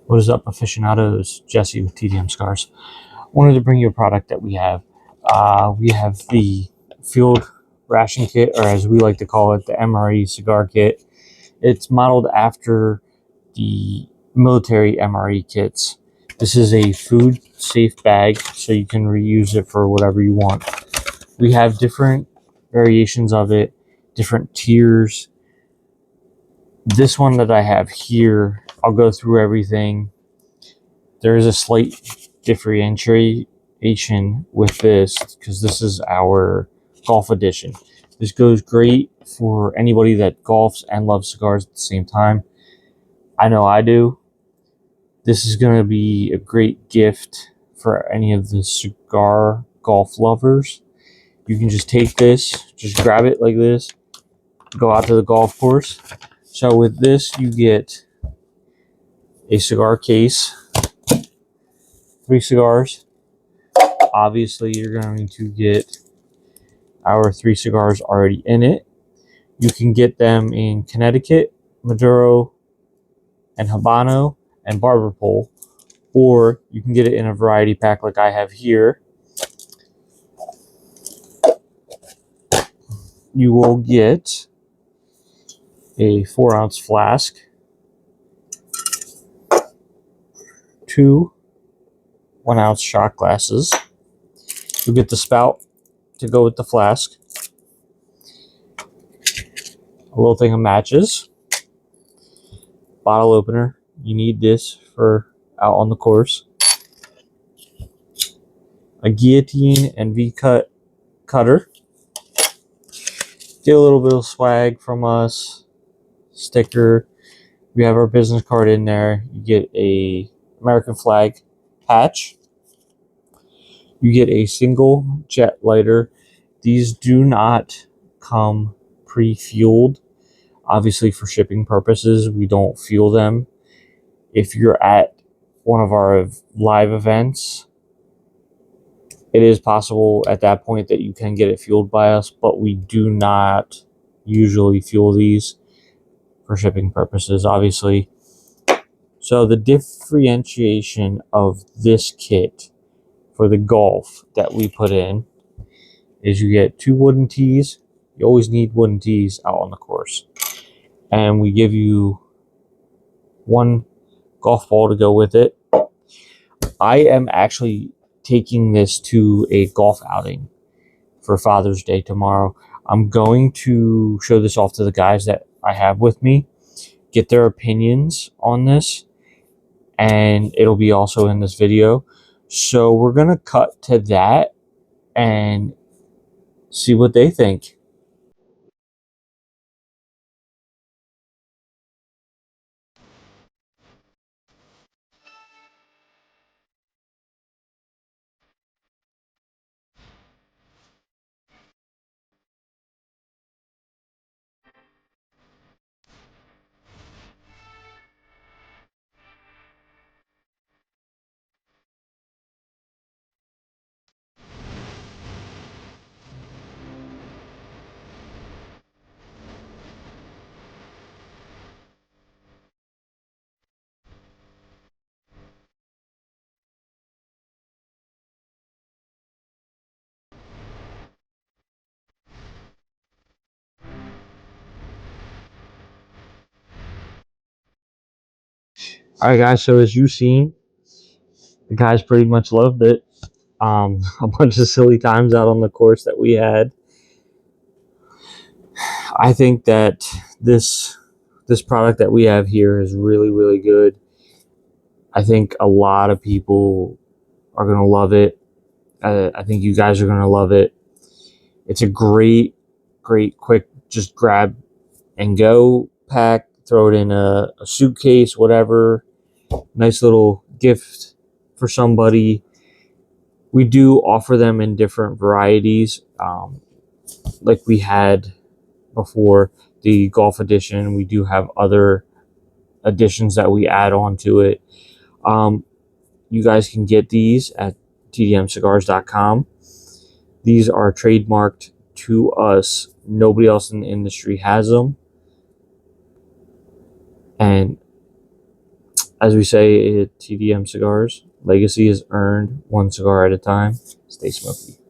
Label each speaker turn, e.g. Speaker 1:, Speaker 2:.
Speaker 1: What is up, aficionados? Jesse with TDM Cigars. I wanted to bring you a product that we have. We have the Field Ration Kit, or as we like to call it, the MRE cigar kit. It's modeled after the military MRE kits. This is a food safe bag, so you can reuse it for whatever you want. We have different variations of it, different tiers. This one that I have here, I'll go through everything. There is a slight differentiation with this because this is our golf edition. This goes great for anybody that golfs and loves cigars at the same time. I know I do. This is going to be a great gift for any of the cigar golf lovers. You can just take this, just grab it like this, go out to the golf course. So with this, you get a cigar case, 3 cigars. Obviously, you're going to get our 3 cigars already in it. You can get them in Connecticut, Maduro, and Habano, and Barber Pole, or you can get it in a variety pack like I have here. You will get a 4-ounce flask, 2 1-ounce shot glasses. You'll get the spout to go with the flask, a little thing of matches, bottle opener. You need this for out on the course. A guillotine and V-cut cutter. Get a little bit of swag from us. Sticker. We have our business card in there. You get a American flag patch. You get a single jet lighter. These do not come pre-fueled. Obviously, for shipping purposes, we don't fuel them. If you're at one of our live events, it is possible at that point that you can get it fueled by us, but we do not usually fuel these for shipping purposes, obviously. So the differentiation of this kit for the golf that we put in is you get 2 wooden tees. You always need wooden tees out on the course. And we give you 1 golf ball to go with it. I am actually taking this to a golf outing for Father's Day tomorrow. I'm going to show this off to the guys that I have with me, get their opinions on this, and it'll be also in this video. So we're going to cut to that and see what they think. Alright guys, so as you've seen, the guys pretty much loved it. A bunch of silly times out on the course that we had. I think that this product that we have here is really, really good. I think a lot of people are going to love it. I think you guys are going to love it. It's a great, quick, just grab and go pack. Throw it in a suitcase, whatever. Nice little gift for somebody. We do offer them in different varieties. Like we had before, the golf edition. We do have other additions that we add on to it. You guys can get these at tdmcigars.com. These are trademarked to us. Nobody else in the industry has them. And As we say at TDM Cigars, legacy is earned one cigar at a time. Stay smoky.